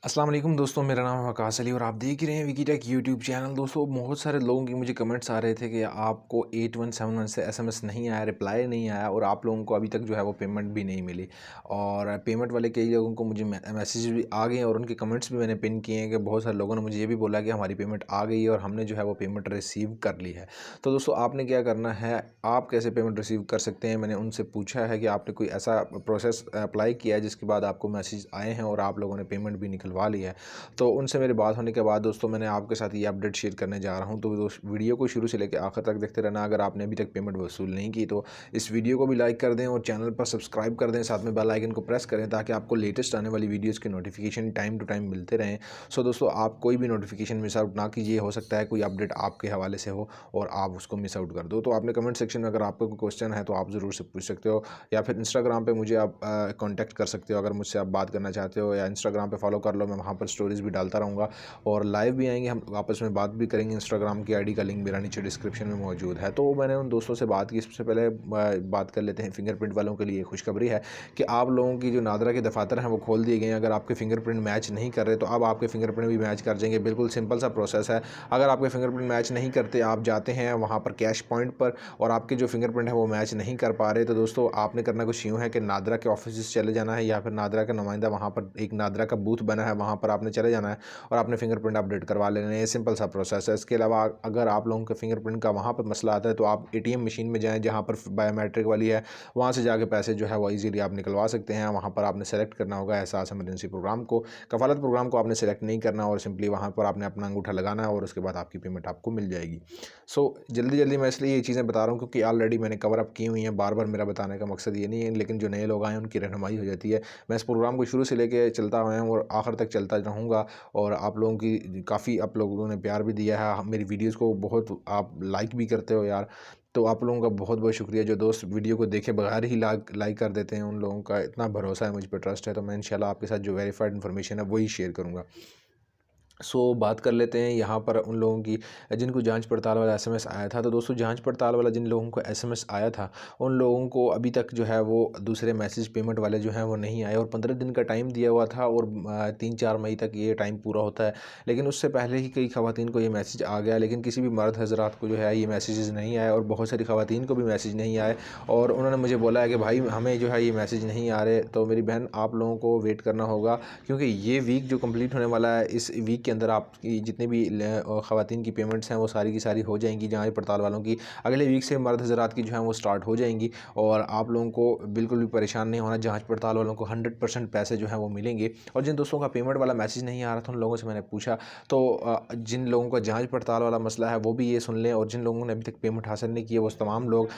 अस्सलाम वालेकुम दोस्तों, मेरा नाम है वकास अली और आप देख ही रहे हैं विकीटेक यूट्यूब चैनल। दोस्तों, बहुत सारे लोगों की मुझे कमेंट्स आ रहे थे कि आपको 8171 से एसएमएस नहीं आया, रिप्लाई नहीं आया और आप लोगों को अभी तक जो है वो पेमेंट भी नहीं मिली। और पेमेंट वाले कई लोगों को मुझे मैसेज भी आ गए हैं और उनके कमेंट्स भी मैंने पिन किए हैं कि बहुत सारे लोगों ने मुझे ये भी बोला कि हमारी पेमेंट आ गई है और हमने जो है वो पेमेंट रिसीव कर ली है। तो दोस्तों, आपने क्या करना है, आप कैसे पेमेंट रिसीव कर सकते हैं। मैंने उनसे पूछा है कि आपने कोई ऐसा प्रोसेस अप्लाई किया है जिसके बाद आपको मैसेज आए हैं और आप लोगों ने पेमेंट भी निकलवा ली है। तो उनसे मेरी बात होने के बाद दोस्तों, मैंने आपके साथ ये अपडेट शेयर करने जा रहा हूँ। तो दोस्त, वीडियो को शुरू से लेकर आखिर तक देखते रहना। अगर आपने अभी तक पेमेंट वसूल नहीं की तो इस वीडियो को भी लाइक कर दें और चैनल पर सब्सक्राइब कर दें, साथ में बेल आइकन को प्रेस करें ताकि आपको लेटेस्ट आने वाली वीडियोज़ के नोटिफिकेशन टाइम टू टाइम मिलते रहें। सो दोस्तों, आप कोई भी नोटिफिकेशन मिस आउट ना कीजिए। हो सकता है कोई अपडेट आपके हवाले से हो और आप उसको मिस आउट कर दो। तो आपने कमेंट सेक्शन में अगर आपका कोई क्वेश्चन है तो आप ज़रूर से पूछ सकते हो, या फिर इंस्टाग्राम पे मुझे आप कांटेक्ट कर सकते हो। अगर मुझसे आप बात करना चाहते हो या इंस्टाग्राम पे फॉलो कर लो, मैं वहाँ पर स्टोरीज़ भी डालता रहूँगा और लाइव भी आएंगे, हम आपस में बात भी करेंगे। इंस्टाग्राम की आईडी का लिंक मेरा नीचे डिस्क्रिप्शन में मौजूद है। तो मैंने उन दोस्तों से बात की। सबसे पहले बात कर लेते हैं फिंगरप्रिंट वालों के लिए खुशखबरी है कि आप लोगों की जो नादरा के दफातर हैं वो खोल दिए गए हैं। अगर आपके फिंगरप्रिंट मैच नहीं कर रहे तो अब आपके फिंगरप्रिंट भी मैच कर जाएंगे। बिल्कुल सिंपल सा प्रोसेस है। अगर आपके फिंगरप्रिंट मैच नहीं करते, आप जाते हैं वहाँ पर कैश पॉइंट पर और आपके जो फिंगरप्रिंट है वो मैच नहीं कर पा रहे, तो दोस्तों आपने करना कुछ यूँ है कि नादरा के ऑफिस चले जाना है या फिर नादरा का नुमाइंदा, वहाँ पर एक नादरा का बूथ बना है, वहाँ पर आपने चले जाना है और आपने फिंगरप्रिंट अपडेट करवा लेना है। ये सिंपल सा प्रोसेस है। इसके अलावा अगर आप लोगों के फिंगरप्रिंट का वहाँ पर मसला आता है तो आप एटीएम मशीन में जाएँ जहाँ पर बायोमेट्रिक वाली है, वहाँ से जाके पैसे जो है वो ईज़िली आप निकलवा सकते हैं। वहाँ पर आपने सेलेक्ट करना होगा एहसास इमरजेंसी प्रोग्राम को, कफ़ालत प्रोग्राम को आपने सेलेक्ट नहीं करना और सिंपली वहाँ पर आपने अपना अंगूठा लगाना है और उसके बाद आपकी पेमेंट आपको मिल जाएगी। सो जल्दी जल्दी मैं इसलिए ये चीज़ें बता रहा हूँ क्योंकि ऑलरेडी मैंने कवर अप की हुई हैं। बार बार मेरा बताने का मकसद ये नहीं है, लेकिन जो नए लोग आए हैं उनकी रहनुमाई हो जाती है। मैं इस प्रोग्राम को शुरू से लेके चलता आया हूँ और आखिर तक चलता रहूँगा। और आप लोगों की काफ़ी आप लोगों ने प्यार भी दिया है मेरी वीडियोज़ को, बहुत आप लाइक भी करते हो यार। तो आप लोगों का बहुत बहुत शुक्रिया। जो दोस्त वीडियो को देखे बगैर ही लाइक कर देते हैं, उन लोगों का इतना भरोसा है, मुझ पर ट्रस्ट है। तो मैं इंशाल्लाह आपके साथ जो वेरीफाइड इन्फॉर्मेशन है वही शेयर करूँगा। बात कर लेते हैं यहाँ पर उन लोगों की जिनको जांच पड़ताल वाला एसएमएस आया था। तो दोस्तों, जांच पड़ताल वाला जिन लोगों को एसएमएस आया था उन लोगों को अभी तक जो है वो दूसरे मैसेज पेमेंट वाले जो हैं वो नहीं आए और 15 दिन का टाइम दिया हुआ था और 3-4 मई तक ये टाइम पूरा होता है। लेकिन उससे पहले ही कई ख़वातीन को ये मैसेज आ गया, लेकिन किसी भी मर्द हज़रात को जो है ये मैसेजेस नहीं आए और बहुत सारी ख़वातीन को भी मैसेज नहीं आए। और उन्होंने मुझे बोला है कि भाई हमें जो है ये मैसेज नहीं आ रहे। तो मेरी बहन, आप लोगों को वेट करना होगा क्योंकि ये वीक जो कंप्लीट होने वाला है, इस वीक के अंदर आपकी जितनी भी ख़वातीन की पेमेंट्स हैं वो सारी की सारी हो जाएंगी। जांच पड़ताल वालों की अगले वीक से मर्द हज़रात की जो है वो स्टार्ट हो जाएंगी और आप लोगों को बिल्कुल भी परेशान नहीं होना। जांच पड़ताल वालों को 100% पैसे जो है वो मिलेंगे। और जिन दोस्तों का पेमेंट वाला मैसेज नहीं आ रहा था उन लोगों से मैंने पूछा, तो जिन लोगों का जांच पड़ताल वाला मसला है वो भी ये सुन लें और जिन लोगों ने अभी तक पेमेंट हासिल नहीं की है वो तमाम लोग,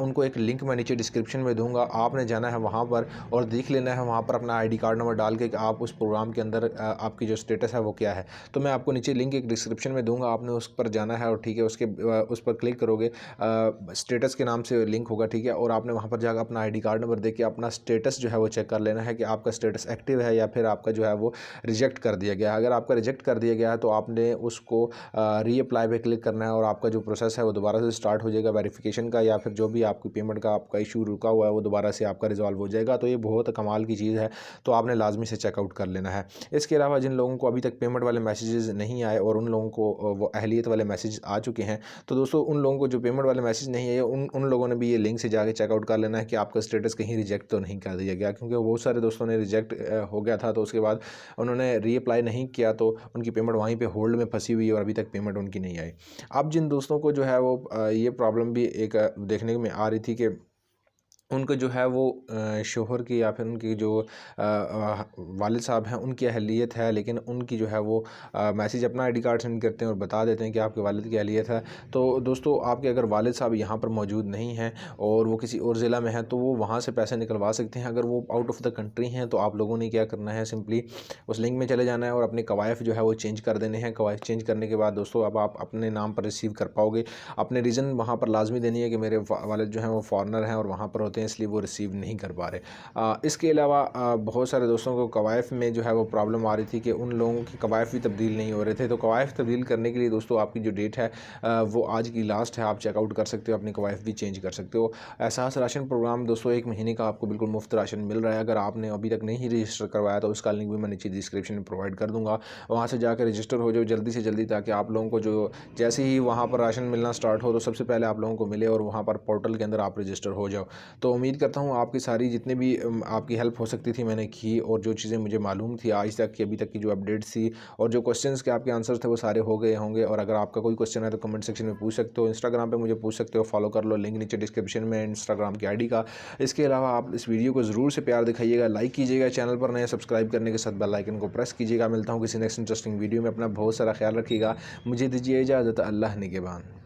उनको एक लिंक मैं नीचे डिस्क्रिप्शन में दूँगा। आपने जाना है वहाँ पर और देख लेना है वहाँ पर अपना ID कार्ड नंबर डाल के कि आप उस प्रोग्राम के अंदर आपकी जो स्टेटस है वो क्या है। तो मैं आपको नीचे लिंक एक डिस्क्रिप्शन में दूंगा, आपने उस पर जाना है और ठीक है, उसके उस पर क्लिक करोगे, स्टेटस के नाम से लिंक होगा, ठीक है। और आपने वहाँ पर जाकर अपना ID कार्ड नंबर दे के अपना स्टेटस जो है वो चेक कर लेना है कि आपका स्टेटस एक्टिव है या फिर आपका जो है वो रिजेक्ट कर दिया गया है। अगर आपका रिजेक्ट कर दिया गया है तो आपने उसको रीअप्लाई पे क्लिक करना है और आपका जो प्रोसेस है वो दोबारा से स्टार्ट हो जाएगा वेरिफिकेशन का, या फिर जो भी आपकी पेमेंट का आपका इशू रुका हुआ है वो दोबारा से आपका रिजॉल्व हो जाएगा। तो ये बहुत कमाल की चीज़ है, तो आपने लाजमी से चेकआउट कर लेना है। इसके अलावा जिन लोगों को अभी तक पेमेंट वाले मैसेजेस नहीं आए और उन लोगों को वो अहलियत वाले मैसेज आ चुके हैं, तो दोस्तों उन लोगों को जो पेमेंट वाले मैसेज नहीं आए उन उन लोगों ने भी ये लिंक से जाके चेकआउट कर लेना है कि आपका स्टेटस कहीं रिजेक्ट तो नहीं कर दिया गया, क्योंकि बहुत सारे दोस्तों ने रिजेक्ट हो गया था तो उसके बाद उन्होंने रीअप्लाई नहीं किया तो उनकी पेमेंट वहीं पे होल्ड में फंसी हुई है और अभी तक पेमेंट उनकी नहीं आई। अब जिन दोस्तों को जो है वो ये प्रॉब्लम भी एक देखने में आ रही थी कि उनको जो है वो शोहर की या फिर उनकी जो वालिद साहब हैं उनकी अहलियत है, लेकिन उनकी जो है वो मैसेज अपना ID कार्ड सेंड करते हैं और बता देते हैं कि आपके वालिद की अहलियत है। तो दोस्तों, आपके अगर वालिद साहब यहाँ पर मौजूद नहीं हैं और वो किसी और ज़िला में हैं तो वो वहाँ से पैसे निकलवा सकते हैं। अगर वो आउट ऑफ द कंट्री हैं तो आप लोगों ने क्या करना है, सिंपली उस लिंक में चले जाना है और अपने कवायफ जो है वो चेंज कर देने हैं। कवायफ चेंज करने के बाद दोस्तों अब आप अपने नाम पर रिसीव कर पाओगे। अपने रीज़न वहाँ पर लाजमी देनी है कि मेरे वालिद जो हैं वो फॉरेनर हैं और वहाँ पर होते हैं हैं, इसलिए वो रिसीव नहीं कर पा रहे। इसके अलावा बहुत सारे दोस्तों को कवायफ़ में जो है वो प्रॉब्लम आ रही थी कि उन लोगों की कवायफ़ भी तब्दील नहीं हो रहे थे। तो कवायफ़ तब्दील करने के लिए दोस्तों आपकी जो डेट है वो आज की लास्ट है, आप चेकआउट कर सकते हो, अपनी कवायफ़ भी चेंज कर सकते हो। एहसास राशन प्रोग्राम दोस्तों 1 महीने का आपको बिल्कुल मुफ्त राशन मिल रहा है। अगर आपने अभी तक नहीं रजिस्टर करवाया तो उसका लिंक भी मैं नीचे डिस्क्रिप्शन में प्रोवाइड कर दूँगा। वहाँ से जाकर रजिस्टर हो जाओ जल्दी से जल्दी, ताकि आप लोगों को जो जैसे ही वहाँ पर राशन मिलना स्टार्ट हो तो सबसे पहले आप लोगों को मिले और वहाँ पर पोर्टल के अंदर आप रजिस्टर हो जाओ। तो उम्मीद करता हूँ आपकी सारी जितने भी आपकी हेल्प हो सकती थी मैंने की, और जो चीज़ें मुझे मालूम थी आज तक की, अभी तक की जो अपडेट्स थी और जो क्वेश्चंस के आपके आंसर थे वो सारे हो गए होंगे। और अगर आपका कोई क्वेश्चन है तो कमेंट सेक्शन में पूछ सकते हो, इंस्टाग्राम पे मुझे पूछ सकते हो, फॉलो कर लो, लिंक नीचे डिस्क्रिप्शन में इंस्टाग्राम की आईडी का। इसके अलावा आप इस वीडियो को ज़रूर से प्यार दिखाइएगा, लाइक कीजिएगा, चैनल पर नए सब्सक्राइब करने के साथ बेल आइकन को प्रेस कीजिएगा। मिलता हूँ किसी नेक्स्ट इंटरेस्टिंग वीडियो में, अपना बहुत सारा ख्याल रखिएगा। मुझे दीजिए इजाज़त, अल्लाह निगहबान।